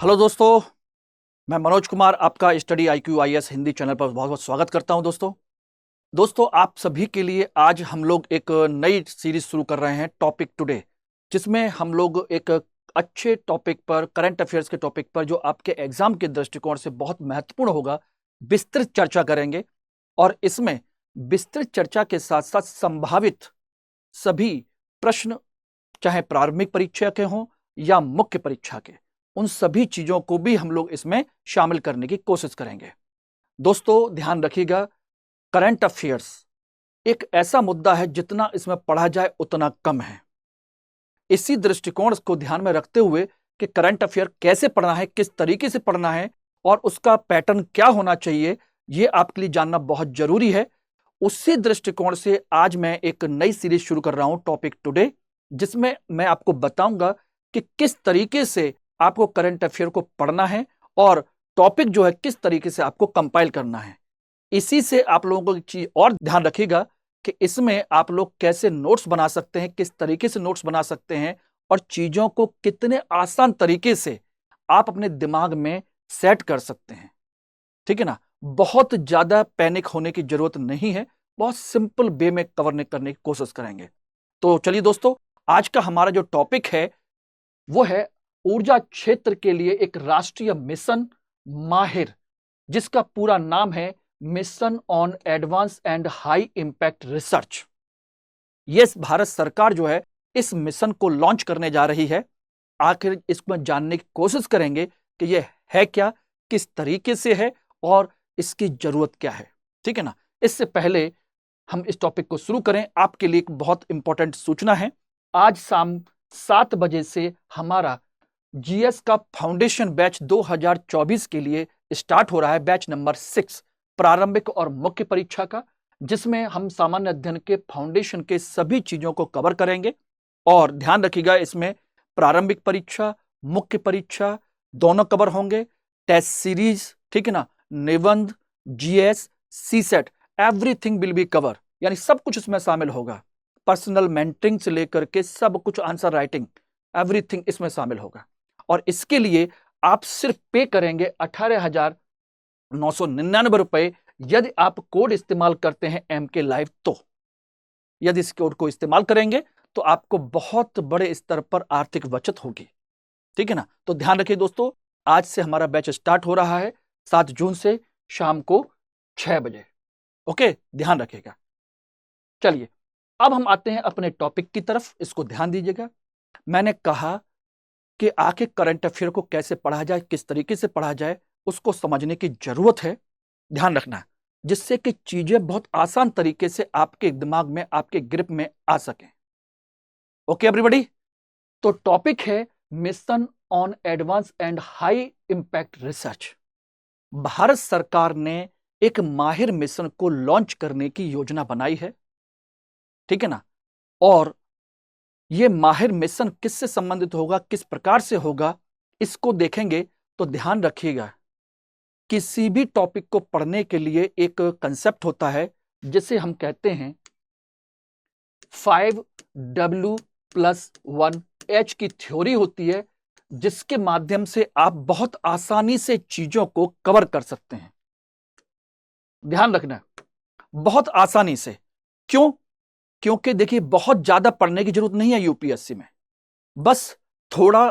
Hello दोस्तों, मैं मनोज कुमार आपका study IQ IAS Hindi channel पर बहुत बहुत स्वागत करता हूं। दोस्तों आप सभी के लिए आज हम लोग एक नई सीरीज शुरू कर रहे हैं, टॉपिक टुडे, जिसमें हम लोग एक अच्छे टॉपिक पर, करंट अफेयर्स के टॉपिक पर, जो आपके एग्जाम के दृष्टिकोण से बहुत महत्वपूर्ण होगा, विस्तृत चर्चा करेंगे। और इसमें विस्तृत चर्चा के साथ साथ संभावित सभी प्रश्न, चाहे प्रारंभिक परीक्षा के हों या मुख्य परीक्षा के, उन सभी चीजों को भी हम लोग इसमें शामिल करने की कोशिश करेंगे। दोस्तों ध्यान रखिएगा, करंट अफेयर्स एक ऐसा मुद्दा है जितना इसमें पढ़ा जाए उतना कम है। इसी दृष्टिकोण को ध्यान में रखते हुए कि करंट अफेयर कैसे पढ़ना है, किस तरीके से पढ़ना है और उसका पैटर्न क्या होना चाहिए, यह आपके लिए जानना बहुत जरूरी है। उसी दृष्टिकोण से आज मैं एक नई सीरीज शुरू कर रहा हूं, टॉपिक टुडे, जिसमें मैं आपको बताऊंगा कि किस तरीके से आपको करंट अफेयर को पढ़ना है और टॉपिक जो है किस तरीके से आपको कंपाइल करना है। इसी से आप लोगों को एक चीज और ध्यान रखिएगा कि इसमें आप लोग कैसे नोट्स बना सकते हैं, किस तरीके से नोट्स बना सकते हैं और चीजों को कितने आसान तरीके से आप अपने दिमाग में सेट कर सकते हैं। ठीक है ना, बहुत ज्यादा पैनिक होने की जरूरत नहीं है, बहुत सिंपल वे में कवर करने की कोशिश करेंगे। तो चलिए दोस्तों, आज का हमारा जो टॉपिक है वो है ऊर्जा क्षेत्र के लिए एक राष्ट्रीय मिशन माहिर, जिसका पूरा नाम है mission on advance and high impact research. ये भारत सरकार जो है इस मिशन को लॉन्च करने जा रही है। आखिर इसमें जानने की कोशिश करेंगे कि यह है क्या, किस तरीके से है और इसकी जरूरत क्या है। ठीक है ना, इससे पहले हम इस टॉपिक को शुरू करें, आपके लिए एक बहुत इंपॉर्टेंट सूचना है। आज शाम 7 बजे से हमारा जीएस का फाउंडेशन बैच 2024 के लिए स्टार्ट हो रहा है, बैच नंबर 6, प्रारंभिक और मुख्य परीक्षा का, जिसमें हम सामान्य अध्ययन के फाउंडेशन के सभी चीजों को कवर करेंगे। और ध्यान रखिएगा, इसमें प्रारंभिक परीक्षा, मुख्य परीक्षा दोनों कवर होंगे, टेस्ट सीरीज, ठीक है ना, निबंध, GS, CSAT, everything will be cover, यानी सब कुछ इसमें शामिल होगा। पर्सनल मेंटरिंग से लेकर के सब कुछ, आंसर राइटिंग, एवरीथिंग इसमें शामिल होगा। और इसके लिए आप सिर्फ पे करेंगे 18,999 रुपए, यदि आप कोड इस्तेमाल करते हैं MK लाइव। तो यदि इस कोड को इस्तेमाल करेंगे तो आपको बहुत बड़े स्तर पर आर्थिक बचत होगी। ठीक है ना, तो ध्यान रखिए दोस्तों, आज से हमारा बैच स्टार्ट हो रहा है 7 जून से शाम को 6 बजे। ओके, ध्यान रखिएगा। चलिए अब हम आते हैं अपने टॉपिक की तरफ, इसको ध्यान दीजिएगा। मैंने कहा कि आखिर करंट अफेयर को कैसे पढ़ा जाए, किस तरीके से पढ़ा जाए, उसको समझने की जरूरत है, ध्यान रखना, जिससे कि चीजें बहुत आसान तरीके से आपके दिमाग में, आपके ग्रिप में आ सकें। ओके एवरीबॉडी, तो टॉपिक है mission on advance and high impact research. Bharat सरकार ने एक माहिर मिशन को लॉन्च करने की योजना बनाई है। ठीक है ना, और यह माहिर मिशन किससे संबंधित होगा, किस प्रकार से होगा, इसको देखेंगे। तो ध्यान रखिएगा, किसी भी टॉपिक को पढ़ने के लिए एक कंसेप्ट होता है जिसे हम कहते हैं 5W+1H की थ्योरी होती है, जिसके माध्यम से आप बहुत आसानी से चीजों को कवर कर सकते हैं। ध्यान रखना, बहुत आसानी से। क्यों? क्योंकि देखिए, बहुत ज्यादा पढ़ने की जरूरत नहीं है यूपीएससी में, बस थोड़ा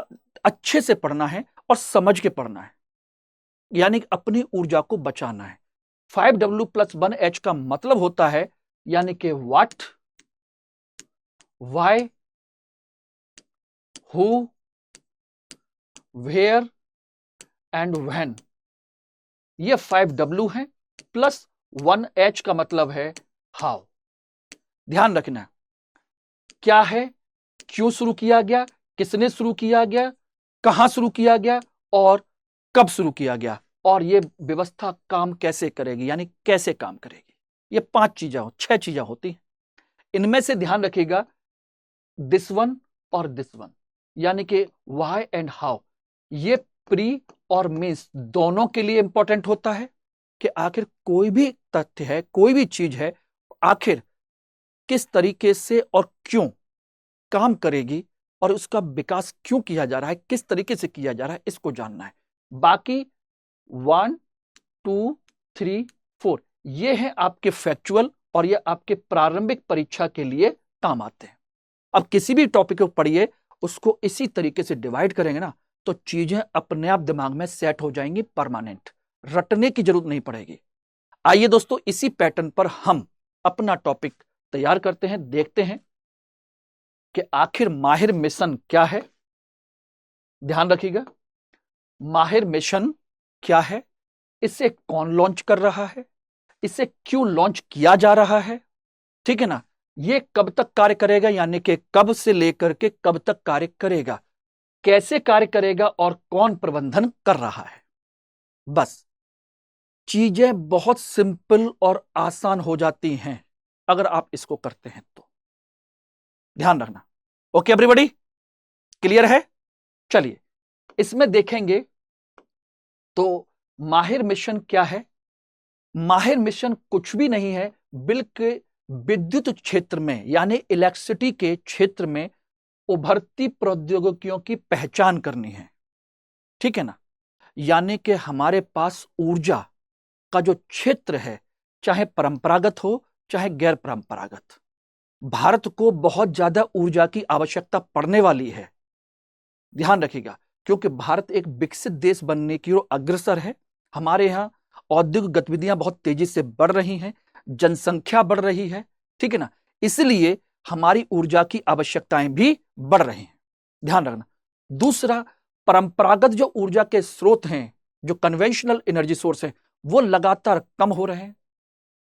अच्छे से पढ़ना है और समझ के पढ़ना है, यानी अपनी ऊर्जा को बचाना है। 5W+1H का मतलब होता है यानी कि what, why, who, where and when. ये 5W है, प्लस 1H का मतलब है हाउ। ध्यान रखना, क्या है, क्यों शुरू किया गया, किसने शुरू किया गया, कहां शुरू किया गया और कब शुरू किया गया, और यह व्यवस्था काम कैसे करेगी, यानी कैसे काम करेगी। ये 5 चीजें, 6 चीजें होती हैं। इनमें से ध्यान रखिएगा दिस वन और दिस वन, यानी कि व्हाई एंड हाउ, ये प्री और मीन्स दोनों के लिए इंपॉर्टेंट होता है कि आखिर कोई भी तथ्य है, कोई भी चीज है, आखिर किस तरीके से और क्यों काम करेगी और उसका विकास क्यों किया जा रहा है, किस तरीके से किया जा रहा है, इसको जानना है। बाकी 1 2 3 4 ये हैं आपके फैक्चुअल और ये आपके प्रारंभिक परीक्षा के लिए काम आते हैं। अब किसी भी टॉपिक को पढ़िए, उसको इसी तरीके से डिवाइड करेंगे ना तो चीजें अपने आप दिमाग में सेट हो जाएंगी, परमानेंट, रटने की जरूरत नहीं पड़ेगी। आइए दोस्तों, इसी पैटर्न पर हम अपना टॉपिक तैयार करते हैं, देखते हैं कि आखिर माहिर मिशन क्या है। ध्यान रखिएगा, माहिर मिशन क्या है, इसे कौन लॉन्च कर रहा है, इसे क्यों लॉन्च किया जा रहा है, ठीक है ना, ये कब तक कार्य करेगा, यानी कि कब से लेकर के कब तक कार्य करेगा, कैसे कार्य करेगा और कौन प्रबंधन कर रहा है। बस चीजें बहुत सिंपल और आसान हो जाती हैं अगर आप इसको करते हैं तो। ध्यान रखना। ओके एवरीबॉडी, क्लियर है? चलिए इसमें देखेंगे तो माहिर मिशन क्या है। माहिर मिशन कुछ भी नहीं है, बल्कि विद्युत क्षेत्र में यानी इलेक्ट्रिसिटी के क्षेत्र में उभरती प्रौद्योगिकियों की पहचान करनी है, ठीक है ना। यानी कि हमारे पास ऊर्जा का जो क्षेत्र है, चाहे परंपरागत हो चाहे गैर परंपरागत, भारत को बहुत ज्यादा ऊर्जा की आवश्यकता पड़ने वाली है। ध्यान रखिएगा, क्योंकि भारत एक विकसित देश बनने की ओर अग्रसर है। हमारे यहाँ औद्योगिक गतिविधियां बहुत तेजी से बढ़ रही हैं, जनसंख्या बढ़ रही है, ठीक है ना, इसलिए हमारी ऊर्जा की आवश्यकताएं भी बढ़ रही हैं। ध्यान रखना। दूसरा, परंपरागत जो ऊर्जा के स्रोत हैं, जो कन्वेंशनल एनर्जी सोर्स हैं, वो लगातार कम हो रहे हैं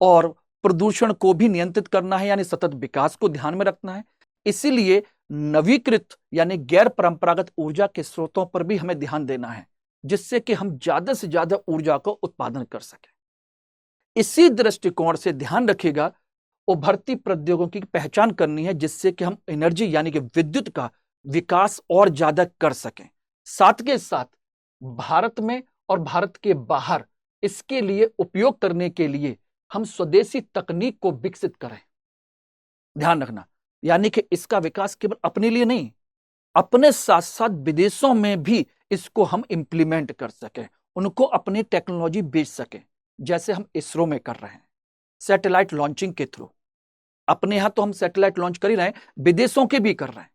और प्रदूषण को भी नियंत्रित करना है, यानी सतत विकास को ध्यान में रखना है। इसीलिए नवीकृत यानी गैर परंपरागत ऊर्जा के स्रोतों पर भी हमें ध्यान देना है, जिससे कि हम ज्यादा से ज्यादा ऊर्जा को उत्पादन कर सकें। इसी दृष्टिकोण से ध्यान रखिएगा, उभरती प्रौद्योगिकी की पहचान करनी है, जिससे कि हम एनर्जी यानी कि विद्युत का विकास और ज्यादा कर सकें। साथ के साथ भारत में और भारत के बाहर इसके लिए उपयोग करने के लिए हम स्वदेशी तकनीक को विकसित करें। ध्यान रखना, यानी कि इसका विकास केवल अपने लिए नहीं, अपने साथ साथ विदेशों में भी इसको हम इंप्लीमेंट कर सकें, उनको अपनी टेक्नोलॉजी बेच सकें, जैसे हम इसरो में कर रहे हैं सैटेलाइट लॉन्चिंग के थ्रू। अपने यहां तो हम सैटेलाइट लॉन्च कर ही रहे हैं, विदेशों के भी कर रहे हैं।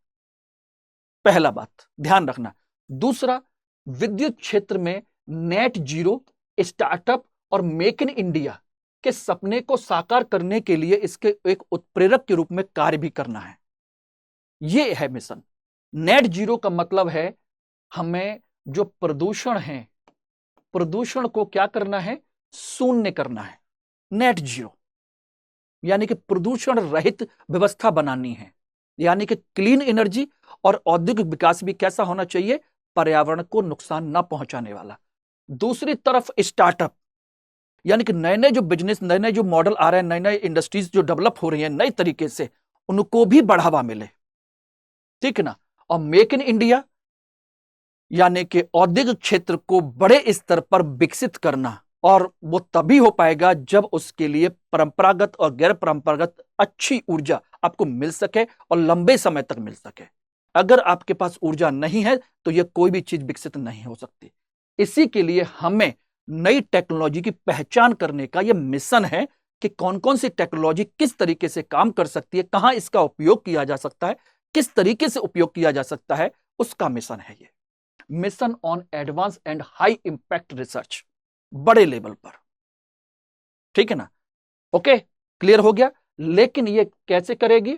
पहला बात ध्यान रखना। दूसरा, विद्युत क्षेत्र में नेट जीरो, स्टार्टअप और मेक इन इंडिया के सपने को साकार करने के लिए इसके एक उत्प्रेरक के रूप में कार्य भी करना है। यह है मिशन। नेट जीरो का मतलब है हमें जो प्रदूषण है, प्रदूषण को क्या करना है, शून्य करना है। नेट जीरो यानी कि प्रदूषण रहित व्यवस्था बनानी है, यानी कि क्लीन एनर्जी, और औद्योगिक विकास भी कैसा होना चाहिए, पर्यावरण को नुकसान न पहुंचाने वाला। दूसरी तरफ स्टार्टअप, यानी कि नए नए जो बिजनेस, नए नए जो मॉडल आ रहे हैं, नए नए इंडस्ट्रीज जो डेवलप हो रही हैं नए तरीके से, उनको भी बढ़ावा मिले, ठीक है ना। और मेक इन इंडिया यानी कि औद्योगिक क्षेत्र को बड़े स्तर पर विकसित करना, और वो तभी हो पाएगा जब उसके लिए परंपरागत और गैर परंपरागत अच्छी ऊर्जा आपको मिल सके और लंबे समय तक मिल सके। अगर आपके पास ऊर्जा नहीं है तो यह कोई भी चीज विकसित नहीं हो सकती। इसी के लिए हमें नई टेक्नोलॉजी की पहचान करने का यह मिशन है कि कौन कौन सी टेक्नोलॉजी किस तरीके से काम कर सकती है, कहां इसका उपयोग किया जा सकता है, किस तरीके से उपयोग किया जा सकता है, उसका मिशन है ये। Mission on advance and high impact research, बड़े लेवल पर, ठीक है ना। ओके, क्लियर हो गया। लेकिन ये कैसे करेगी,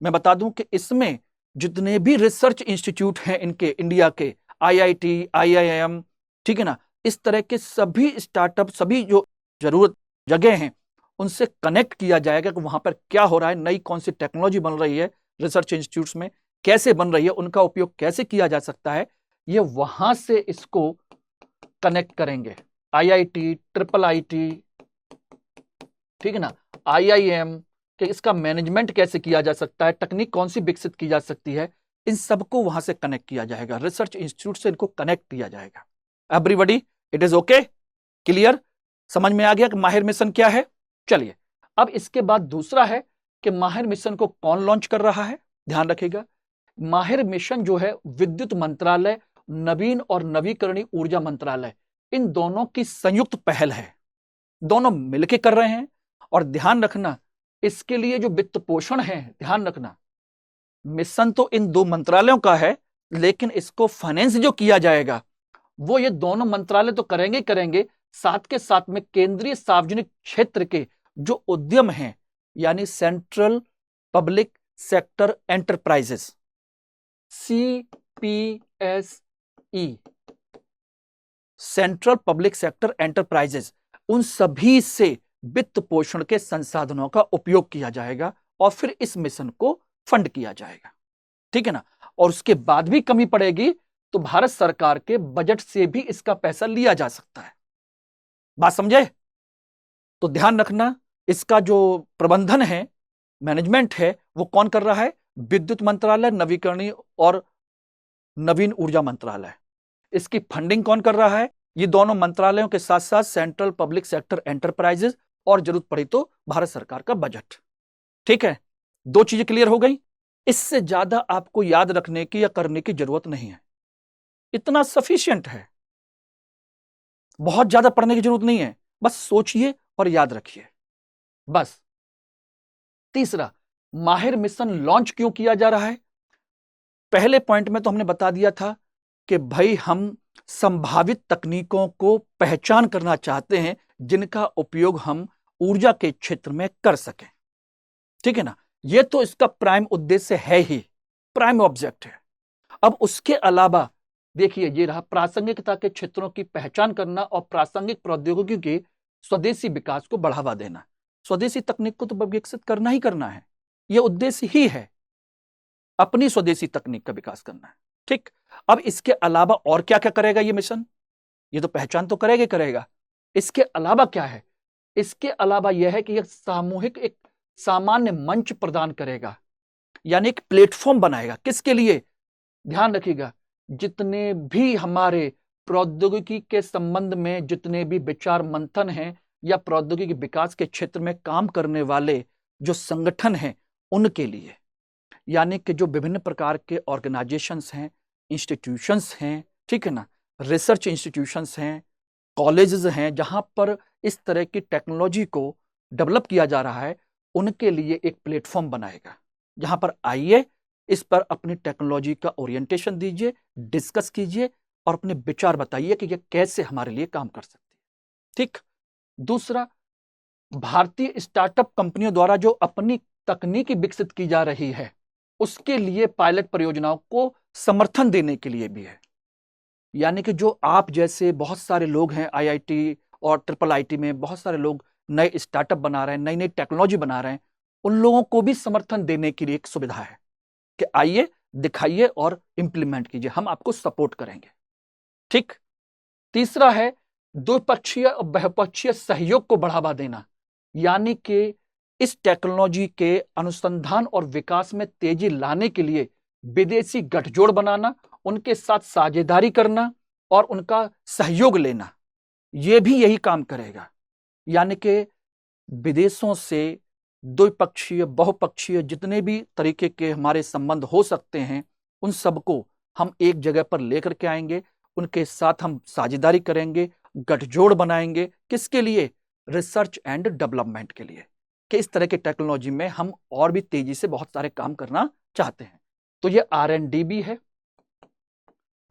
मैं बता दूं कि इसमें जितने भी रिसर्च इंस्टीट्यूट हैं इनके, इंडिया के आईआईटी, आईआईएम, ठीक है ना, इस तरह के सभी स्टार्टअप, सभी जो जरूरत जगह हैं, उनसे कनेक्ट किया जाएगा कि वहां पर क्या हो रहा है, नई कौन सी टेक्नोलॉजी बन रही है रिसर्च इंस्टीट्यूट्स में, कैसे बन रही है, उनका उपयोग कैसे किया जा सकता है, ये वहां से इसको कनेक्ट करेंगे। आईआईटी, ट्रिपल आईटी, ठीक है ना, आईआईएम, कि इसका मैनेजमेंट कैसे किया जा सकता है, टेक्निक कौन सी विकसित की जा सकती है, इन सबको वहां से कनेक्ट किया जाएगा, रिसर्च इंस्टीट्यूट से इनको कनेक्ट किया जाएगा। Everybody it is okay, clear, समझ में आ गया कि माहिर मिशन क्या है। चलिए अब इसके बाद दूसरा है कि माहिर मिशन को कौन लॉन्च कर रहा है। ध्यान रखिएगा, माहिर मिशन जो है विद्युत मंत्रालय नवीन और नवीकरणीय ऊर्जा मंत्रालय, इन दोनों की संयुक्त पहल है। दोनों मिलकर कर रहे हैं। और ध्यान रखना, इसके लिए जो वित्त पोषण है, ध्यान रखना, मिशन तो इन दो मंत्रालयों का है, लेकिन इसको फाइनेंस जो किया जाएगा वो ये दोनों मंत्रालय तो करेंगे करेंगे, साथ के साथ में केंद्रीय सार्वजनिक क्षेत्र के जो उद्यम हैं, यानी central public sector enterprises, CPSE, central public sector enterprises, उन सभी से वित्त पोषण के संसाधनों का उपयोग किया जाएगा और फिर इस मिशन को फंड किया जाएगा। ठीक है ना। और उसके बाद भी कमी पड़ेगी तो भारत सरकार के बजट से भी इसका पैसा लिया जा सकता है। बात समझे? तो ध्यान रखना, इसका जो प्रबंधन है, मैनेजमेंट है, वो कौन कर रहा है? विद्युत मंत्रालय, नवीकरणीय और नवीन ऊर्जा मंत्रालय। इसकी फंडिंग कौन कर रहा है? ये दोनों मंत्रालयों के साथ साथ सेंट्रल पब्लिक सेक्टर एंटरप्राइजेस और जरूरत पड़ी तो भारत सरकार का बजट। ठीक है, दो चीजें क्लियर हो गई। इससे ज्यादा आपको याद रखने की या करने की जरूरत नहीं है, इतना सफिशिएंट है, बहुत ज्यादा पढ़ने की जरूरत नहीं है, बस सोचिए और याद रखिए, बस। तीसरा, माहिर मिशन लॉन्च क्यों किया जा रहा है? पहले पॉइंट में तो हमने बता दिया था कि भाई हम संभावित तकनीकों को पहचान करना चाहते हैं जिनका उपयोग हम ऊर्जा के क्षेत्र में कर सकें। ठीक है ना, यह तो इसका प्राइम उद्देश्य है ही, प्राइम ऑब्जेक्ट है। अब उसके अलावा देखिए, ये रहा प्रासंगिकता के क्षेत्रों की पहचान करना और प्रासंगिक प्रौद्योगिकी के स्वदेशी विकास को बढ़ावा देना। स्वदेशी तकनीक को तो विकसित करना ही करना है, यह उद्देश्य ही है, अपनी स्वदेशी तकनीक का विकास करना है। ठीक, अब इसके अलावा और क्या क्या करेगा ये मिशन? ये तो पहचान तो करेगा करेगा, इसके अलावा क्या है? इसके अलावा यह है कि यह सामूहिक एक सामान्य मंच प्रदान करेगा, यानी एक प्लेटफॉर्म बनाएगा। किसके लिए? ध्यान रखिएगा, जितने भी हमारे प्रौद्योगिकी के संबंध में जितने भी विचार मंथन हैं या प्रौद्योगिकी विकास के क्षेत्र में काम करने वाले जो संगठन हैं उनके लिए, यानी कि जो विभिन्न प्रकार के ऑर्गेनाइजेशंस हैं, इंस्टीट्यूशंस हैं, ठीक है ना, रिसर्च इंस्टीट्यूशंस हैं, कॉलेजेस हैं, जहां पर इस तरह की टेक्नोलॉजी को डेवलप किया जा रहा है, उनके लिए एक प्लेटफॉर्म बनाएगा जहां पर आइए, इस पर अपनी टेक्नोलॉजी का ओरिएंटेशन दीजिए, डिस्कस कीजिए और अपने विचार बताइए कि यह कैसे हमारे लिए काम कर सकती है। ठीक। दूसरा, भारतीय स्टार्टअप कंपनियों द्वारा जो अपनी तकनीकी विकसित की जा रही है उसके लिए पायलट परियोजनाओं को समर्थन देने के लिए भी है। यानी कि जो आप जैसे बहुत सारे लोग हैं IIT और IIIT में, बहुत सारे लोग नए स्टार्टअप बना रहे हैं, नई नई टेक्नोलॉजी बना रहे हैं, उन लोगों को भी समर्थन देने के लिए एक सुविधा है कि आइए, दिखाइए और इंप्लीमेंट कीजिए, हम आपको सपोर्ट करेंगे। ठीक। तीसरा है द्विपक्षीय और बहुपक्षीय सहयोग को बढ़ावा देना, यानी कि इस टेक्नोलॉजी के अनुसंधान और विकास में तेजी लाने के लिए विदेशी गठजोड़ बनाना, उनके साथ साझेदारी करना और उनका सहयोग लेना, यह भी यही काम करेगा। यानी कि विदेशों से द्विपक्षीय बहुपक्षीय जितने भी तरीके के हमारे संबंध हो सकते हैं उन सबको हम एक जगह पर लेकर के आएंगे, उनके साथ हम साझेदारी करेंगे, गठजोड़ बनाएंगे। किसके लिए? रिसर्च एंड डेवलपमेंट के लिए, कि इस तरह की टेक्नोलॉजी में हम और भी तेजी से बहुत सारे काम करना चाहते हैं। तो ये R&D भी है,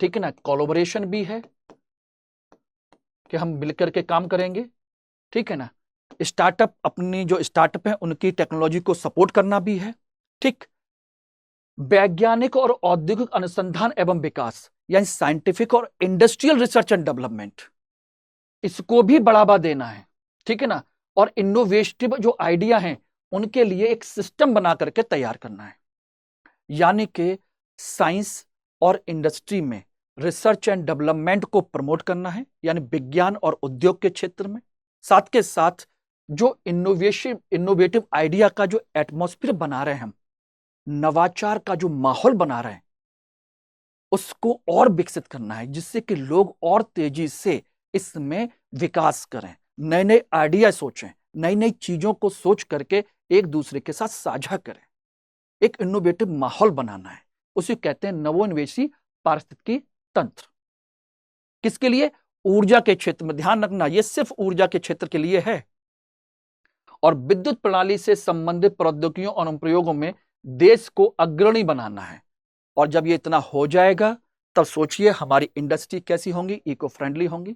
ठीक है ना, कोलैबोरेशन भी है कि हम मिलकर के काम करेंगे, ठीक है ना, स्टार्टअप, अपनी जो स्टार्टअप है उनकी टेक्नोलॉजी को सपोर्ट करना भी है। ठीक। वैज्ञानिक और औद्योगिक अनुसंधान एवं विकास, यानी साइंटिफिक और इंडस्ट्रियल रिसर्च एंड डेवलपमेंट, इसको भी बढ़ावा देना है, ठीक है ना, और इनोवेटिव जो आइडिया हैं उनके लिए एक सिस्टम बना करके तैयार करना है। यानी कि साइंस और इंडस्ट्री में रिसर्च एंड डेवलपमेंट को प्रमोट करना है, यानी विज्ञान और उद्योग के क्षेत्र में। साथ के साथ जो इनोवेटिव आइडिया का जो एटमॉस्फेयर बना रहे हैं हम, नवाचार का जो माहौल बना रहे हैं, उसको और विकसित करना है, जिससे कि लोग और तेजी से इसमें विकास करें, नए नए आइडिया सोचें, नई नई चीजों को सोच करके एक दूसरे के साथ साझा करें। एक इनोवेटिव माहौल बनाना है, उसे कहते हैं नवोन्वेषी पारिस्थितिकी तंत्र। किसके लिए? ऊर्जा के क्षेत्र में। ध्यान रखना, यह सिर्फ ऊर्जा के क्षेत्र के लिए है। और विद्युत प्रणाली से संबंधित प्रौद्योगिकियों और अनुप्रयोगों में देश को अग्रणी बनाना है। और जब ये इतना हो जाएगा तब सोचिए हमारी इंडस्ट्री कैसी होंगी, इको फ्रेंडली होंगी,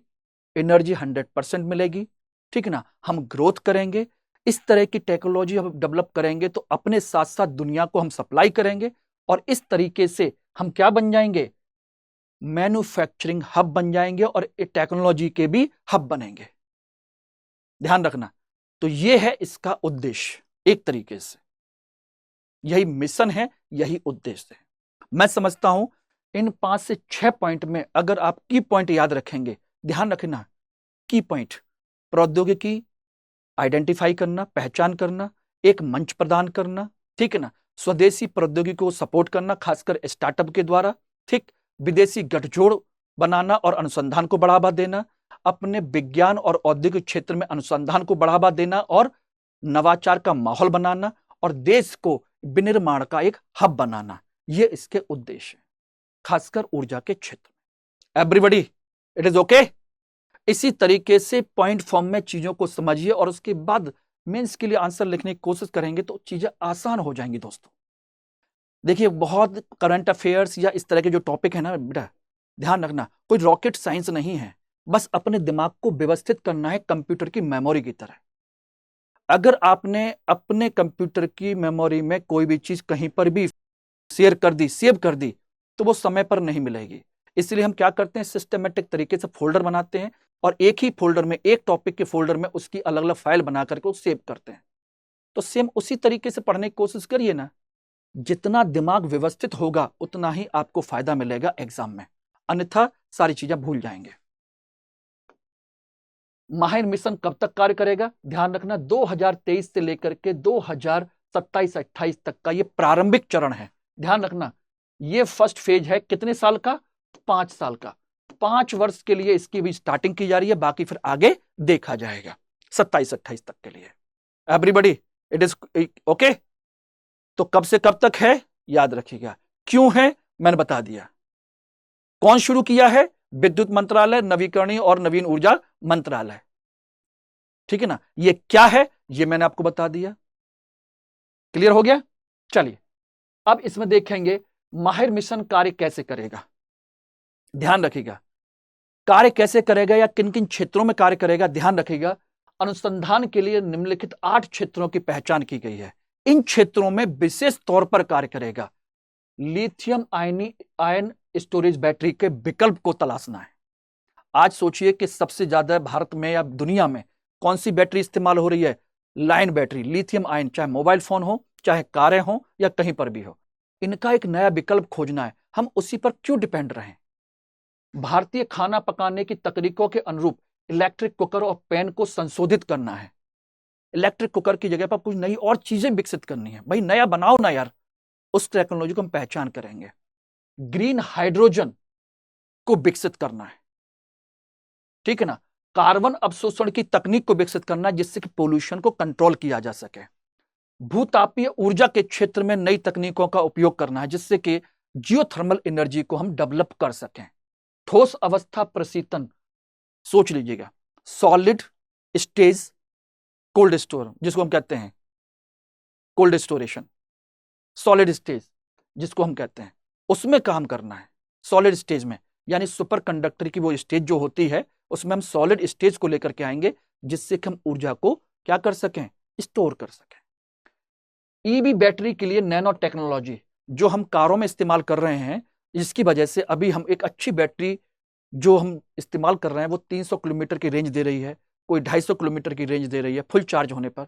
एनर्जी 100% मिलेगी, ठीक है ना, हम ग्रोथ करेंगे। इस तरह की टेक्नोलॉजी हम डेवलप करेंगे तो अपने साथ साथ दुनिया को हम सप्लाई करेंगे और इस तरीके से हम क्या बन जाएंगे? मैन्युफैक्चरिंग हब बन जाएंगे और टेक्नोलॉजी के भी हब बनेंगे। ध्यान रखना, तो यह है इसका उद्देश्य। एक तरीके से यही मिशन है, यही उद्देश्य है। मैं समझता हूं इन 5 से 6 पॉइंट में अगर आप की पॉइंट याद रखेंगे, ध्यान रखना, की पॉइंट, प्रौद्योगिकी आइडेंटिफाई करना, पहचान करना, एक मंच प्रदान करना, ठीक है ना, स्वदेशी प्रौद्योगिकी को सपोर्ट करना खासकर स्टार्टअप के द्वारा, ठीक, विदेशी गठजोड़ बनाना और अनुसंधान को बढ़ावा देना, अपने विज्ञान और औद्योगिक क्षेत्र में अनुसंधान को बढ़ावा देना और नवाचार का माहौल बनाना और देश को विनिर्माण का एक हब बनाना, ये इसके उद्देश्य है, खासकर ऊर्जा के क्षेत्र में। Everybody it is okay? इसी तरीके से पॉइंट फॉर्म में चीजों को समझिए और उसके बाद मेंस के लिए आंसर लिखने की कोशिश करेंगे तो चीजें आसान हो जाएंगी दोस्तों। देखिए, बहुत करंट अफेयर्स या इस तरह के जो टॉपिक है ना बेटा, ध्यान रखना, कोई रॉकेट साइंस नहीं है, बस अपने दिमाग को व्यवस्थित करना है कंप्यूटर की मेमोरी की तरह। अगर आपने अपने कंप्यूटर की मेमोरी में कोई भी चीज कहीं पर भी शेयर कर दी, सेव कर दी, तो वो समय पर नहीं मिलेगी। इसलिए हम क्या करते हैं, सिस्टमेटिक तरीके से फोल्डर बनाते हैं और एक ही फोल्डर में, एक टॉपिक के फोल्डर में उसकी अलग अलग फाइल बना करके सेव करते हैं। तो सेम उसी तरीके से पढ़ने की कोशिश करिए ना। जितना दिमाग व्यवस्थित होगा उतना ही आपको फायदा मिलेगा एग्जाम में, अन्यथा सारी चीजें भूल जाएंगे। माहिर मिशन कब तक कार्य करेगा? ध्यान रखना, 2023 से लेकर के 2027-28 तक का ये प्रारंभिक चरण है। ध्यान रखना, ये फर्स्ट फेज है। कितने साल का? 5 साल का। 5 वर्ष के लिए इसकी भी स्टार्टिंग की जा रही है, बाकी फिर आगे देखा जाएगा 27-28 तक के लिए। Everybody it is okay? तो कब से कब तक है याद रखिएगा। क्यों है मैंने बता दिया। कौन शुरू किया है? विद्युत मंत्रालय, नवीकरणीय और नवीन ऊर्जा मंत्रालय, ठीक है ना। ये क्या है ये मैंने आपको बता दिया। क्लियर हो गया? चलिए अब इसमें देखेंगे माहिर मिशन कार्य कैसे करेगा। ध्यान रखिएगा, कार्य कैसे करेगा या किन किन क्षेत्रों में कार्य करेगा। ध्यान रखिएगा, अनुसंधान के लिए निम्नलिखित 8 क्षेत्रों की पहचान की गई है। इन क्षेत्रों में विशेष तौर पर कार्य करेगा। लिथियम आयन स्टोरेज बैटरी के विकल्प को तलाशना है। आज सोचिए कि सबसे ज्यादा भारत में या दुनिया में कौन सी बैटरी इस्तेमाल हो रही है? लाइन बैटरी, लिथियम आयन, चाहे मोबाइल फोन हो, चाहे कारें हो या कहीं पर भी हो। इनका एक नया विकल्प खोजना है। हम उसी पर क्यों डिपेंड रहें? भारतीय खाना पकाने की तकनीकों के अनुरूप इलेक्ट्रिक कुकर और पैन को संशोधित करना है। इलेक्ट्रिक कुकर की जगह पर कुछ नई और चीजें विकसित करनी है। भाई नया बनाओ ना यार, उस टेक्नोलॉजी को हम पहचान करेंगे। ग्रीन हाइड्रोजन को विकसित करना है, ठीक है ना। कार्बन अवशोषण की तकनीक को विकसित करना है जिससे कि पोल्यूशन को कंट्रोल किया जा सके। भूतापीय ऊर्जा के क्षेत्र में नई तकनीकों का उपयोग करना है जिससे कि जियोथर्मल एनर्जी को हम डेवलप कर सकें। ठोस अवस्था प्रशीतन, सोच लीजिएगा, सॉलिड स्टेज कोल्ड स्टोर जिसको हम कहते हैं, कोल्ड स्टोरेशन, सॉलिड स्टेज जिसको हम कहते हैं, उसमें काम करना है। सॉलिड स्टेज में यानी सुपर कंडक्टर की वो स्टेज जो होती है उसमें हम सॉलिड स्टेज को लेकर के आएंगे जिससे कि हम ऊर्जा को क्या कर सकें, स्टोर कर सकें। ईवी बैटरी के लिए नैनो टेक्नोलॉजी जो हम कारों में इस्तेमाल कर रहे हैं, जिसकी वजह से अभी हम एक अच्छी बैटरी जो हम इस्तेमाल कर रहे हैं वो 300 किलोमीटर की रेंज दे रही है, कोई 250 किलोमीटर की रेंज दे रही है फुल चार्ज होने पर।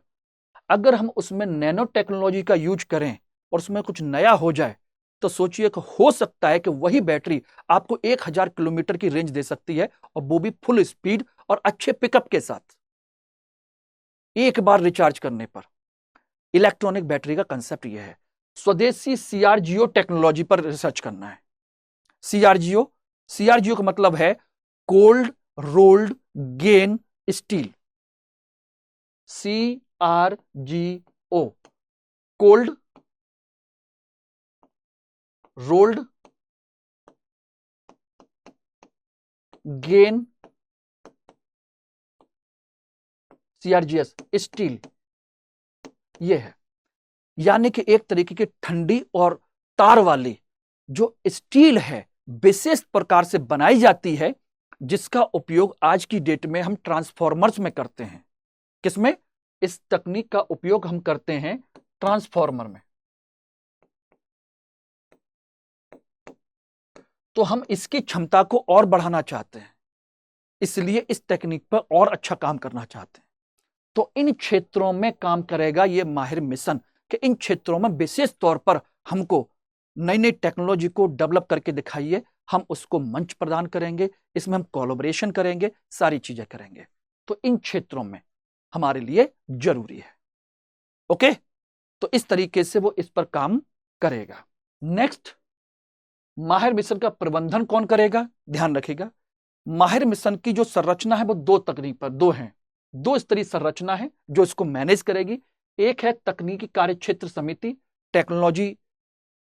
अगर हम उसमें नैनो टेक्नोलॉजी का यूज करें और उसमें कुछ नया हो जाए तो सोचिए कि हो सकता है कि वही बैटरी आपको 1000 किलोमीटर की रेंज दे सकती है और वो भी फुल स्पीड और अच्छे पिकअप के साथ, एक बार रिचार्ज करने पर। इलेक्ट्रॉनिक बैटरी का कंसेप्ट यह है। स्वदेशी सीआरजीओ टेक्नोलॉजी पर रिसर्च करना है। सीआरजीओ, सीआरजीओ का मतलब है cold rolled gain steel. CRGO, cold rolled gain, CRGS steel, ये है। यानी कि एक तरीके की ठंडी और तार वाली जो स्टील है विशेष प्रकार से बनाई जाती है, जिसका उपयोग आज की डेट में हम ट्रांसफॉर्मर्स में करते हैं। किसमें? इस तकनीक का उपयोग हम करते हैं ट्रांसफॉर्मर में। तो हम इसकी क्षमता को और बढ़ाना चाहते हैं, इसलिए इस तकनीक पर और अच्छा काम करना चाहते हैं। तो इन क्षेत्रों में काम करेगा ये माहिर मिशन, कि इन क्षेत्रों में विशेष तौर पर हमको नई नई टेक्नोलॉजी को डेवलप करके दिखाइए, हम उसको मंच प्रदान करेंगे, इसमें हम कोलैबोरेशन करेंगे, सारी चीजें करेंगे। तो इन क्षेत्रों में हमारे लिए जरूरी है। ओके, तो इस तरीके से वो इस पर काम करेगा। नेक्स्ट, माहिर मिशन का प्रबंधन कौन करेगा? ध्यान रखिएगा, माहिर मिशन की जो संरचना है वो दो तकनीक पर, दो हैं, दो स्तरीय संरचना है जो इसको मैनेज करेगी। एक है तकनीकी कार्यक्षेत्र समिति, टेक्नोलॉजी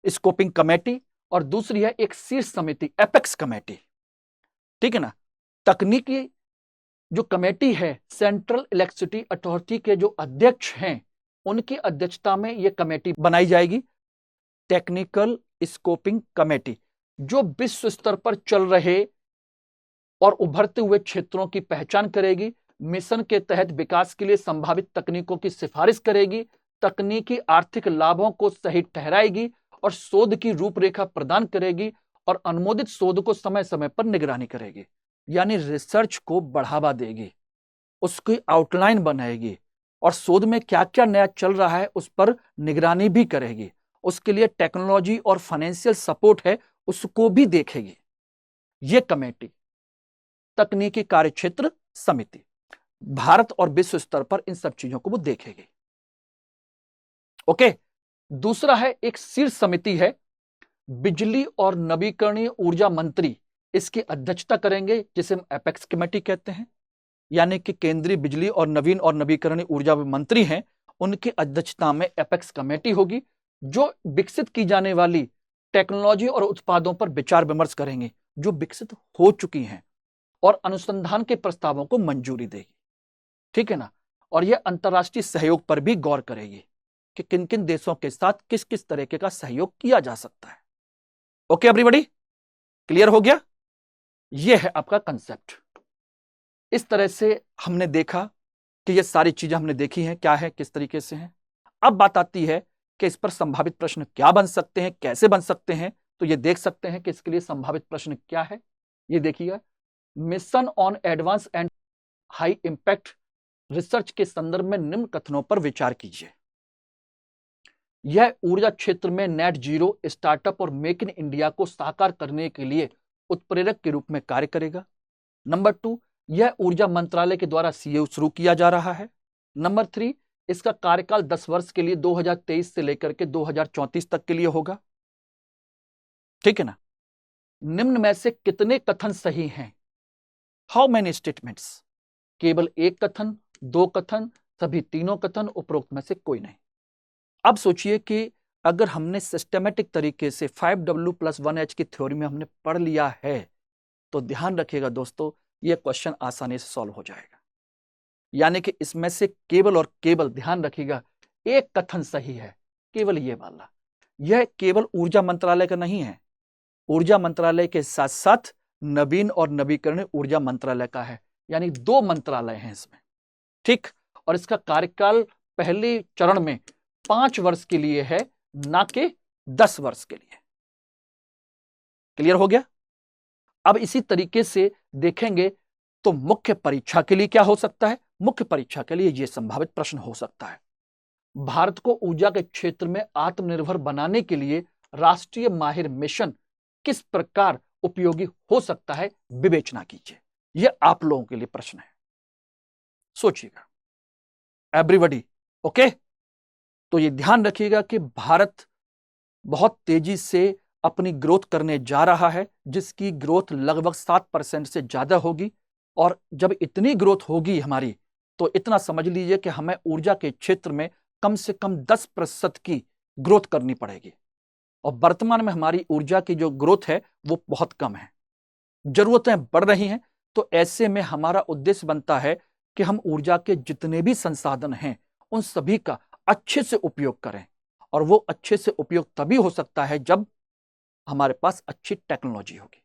स्कोपिंग कमेटी, और दूसरी है एक शीर्ष समिति, एपेक्स कमेटी। ठीक है ना? तकनीकी जो कमेटी है, सेंट्रल इलेक्ट्रिसिटी अथॉरिटी के जो अध्यक्ष हैं, उनकी अध्यक्षता में यह कमेटी बनाई जाएगी, टेक्निकल स्कोपिंग कमेटी, जो विश्व स्तर पर चल रहे और उभरते हुए क्षेत्रों की पहचान करेगी, मिशन के तहत विकास के लिए संभावित तकनीकों की सिफारिश करेगी, तकनीकी आर्थिक लाभों को सही ठहराएगी और शोध की रूपरेखा प्रदान करेगी, और अनुमोदित शोध को समय समय पर निगरानी करेगी। यानी रिसर्च को बढ़ावा देगी, उसकी आउटलाइन बनाएगी, और शोध में क्या क्या नया चल रहा है उस पर निगरानी भी करेगी, उसके लिए टेक्नोलॉजी और फाइनेंशियल सपोर्ट है उसको भी देखेगी। यह कमेटी, तकनीकी कार्यक्षेत्र समिति, भारत और विश्व स्तर पर इन सब चीजों को वो देखेगी। ओके, दूसरा है एक शीर्ष समिति है, बिजली और नवीकरणीय ऊर्जा मंत्री इसकी अध्यक्षता करेंगे, जिसे हम एपेक्स कमेटी कहते हैं। यानी कि केंद्रीय बिजली और नवीन और नवीकरणीय ऊर्जा मंत्री हैं, उनकी अध्यक्षता में एपेक्स कमेटी होगी, जो विकसित की जाने वाली टेक्नोलॉजी और उत्पादों पर विचार विमर्श करेंगे जो विकसित हो चुकी हैं, और अनुसंधान के प्रस्तावों को मंजूरी देगी। ठीक है ना? और यह अंतर्राष्ट्रीय सहयोग पर भी गौर करेगी कि किन किन देशों के साथ किस किस तरीके का सहयोग किया जा सकता है। ओके एवरीबॉडी, क्लियर हो गया? यह है आपका कंसेप्ट। इस तरह से हमने देखा कि ये सारी चीजें हमने देखी हैं, क्या है, किस तरीके से हैं। अब बात आती है कि इस पर संभावित प्रश्न क्या बन सकते हैं, कैसे बन सकते हैं। तो ये देख सकते हैं कि इसके लिए संभावित प्रश्न क्या है। ये देखिएगा, mission on advance and high impact research के संदर्भ में निम्न कथनों पर विचार कीजिए। यह ऊर्जा क्षेत्र में नेट जीरो स्टार्टअप और मेक इन इंडिया को साकार करने के लिए उत्प्रेरक के रूप में कार्य करेगा। नंबर 2, यह ऊर्जा मंत्रालय के द्वारा सीओ शुरू किया जा रहा है। नंबर 3, इसका कार्यकाल 10 वर्ष के लिए 2023 से लेकर के 2034 तक के लिए होगा। ठीक है ना? निम्न में से कितने कथन सही हैं? How many statements? केवल एक कथन, 2 कथन, सभी तीनों कथन, उपरोक्त में से कोई नहीं। अब सोचिए कि अगर हमने सिस्टमेटिक तरीके से 5W+1H की थ्योरी में हमने पढ़ लिया है, तो ध्यान रखिएगा दोस्तों, यह क्वेश्चन आसानी से सॉल्व हो जाएगा। यानी कि इसमें से केवल और केवल, ध्यान रखिएगा, एक कथन सही है, केवल ये वाला। यह केवल ऊर्जा मंत्रालय का नहीं है, ऊर्जा मंत्रालय के साथ साथ नवीन और नवीकरणीय ऊर्जा मंत्रालय का है। यानी 2 मंत्रालय हैं इसमें। ठीक, और इसका कार्यकाल पहले चरण में 5 वर्ष के लिए है, ना कि 10 वर्ष के लिए। क्लियर हो गया? अब इसी तरीके से देखेंगे तो मुख्य परीक्षा के लिए क्या हो सकता है। मुख्य परीक्षा के लिए यह संभावित प्रश्न हो सकता है, भारत को ऊर्जा के क्षेत्र में आत्मनिर्भर बनाने के लिए राष्ट्रीय माहिर मिशन किस प्रकार उपयोगी हो सकता है, विवेचना कीजिए। यह आप लोगों के लिए प्रश्न है, सोचिएगा एवरीबॉडी। ओके, तो ये ध्यान रखिएगा कि भारत बहुत तेजी से अपनी ग्रोथ करने जा रहा है, जिसकी ग्रोथ लगभग 7% से ज्यादा होगी। और जब इतनी ग्रोथ होगी हमारी, तो इतना समझ लीजिए कि हमें ऊर्जा के क्षेत्र में कम से कम 10% की ग्रोथ करनी पड़ेगी। और वर्तमान में हमारी ऊर्जा की जो ग्रोथ है वो बहुत कम है। जरूरतें बढ़ रही हैं, तो ऐसे में हमारा उद्देश्य बनता है कि हम ऊर्जा के जितने भी संसाधन हैं उन सभी का अच्छे से उपयोग करें, और वो अच्छे से उपयोग तभी हो सकता है जब हमारे पास अच्छी टेक्नोलॉजी होगी।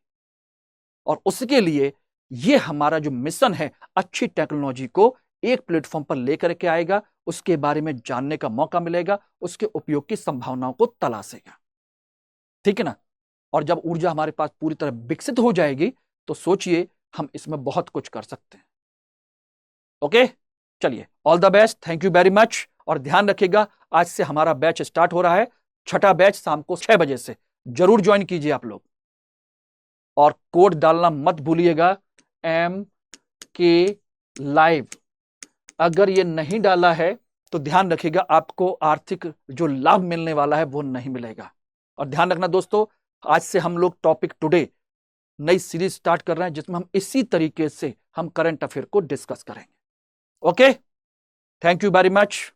और उसके लिए ये हमारा जो मिशन है अच्छी टेक्नोलॉजी को एक प्लेटफॉर्म पर लेकर के आएगा, उसके बारे में जानने का मौका मिलेगा, उसके उपयोग की संभावनाओं को तलाशेगा। ठीक है ना? और जब ऊर्जा हमारे पास पूरी तरह विकसित हो जाएगी तो सोचिए हम इसमें बहुत कुछ कर सकते हैं। ओके, चलिए, all the best, thank you very much. और ध्यान रखिएगा, आज से हमारा बैच स्टार्ट हो रहा है, छठा बैच शाम को 6 बजे से। जरूर ज्वाइन कीजिए आप लोग, और कोड डालना मत भूलिएगा, MK अगर ये नहीं डाला है तो ध्यान रखिएगा आपको आर्थिक जो लाभ मिलने वाला है वो नहीं मिलेगा। और ध्यान रखना दोस्तों, आज से हम लोग टॉपिक टुडे नई सीरीज स्टार्ट कर रहे हैं जिसमें हम इसी तरीके से हम करंट अफेयर को डिस्कस करेंगे। Okay, thank you very much.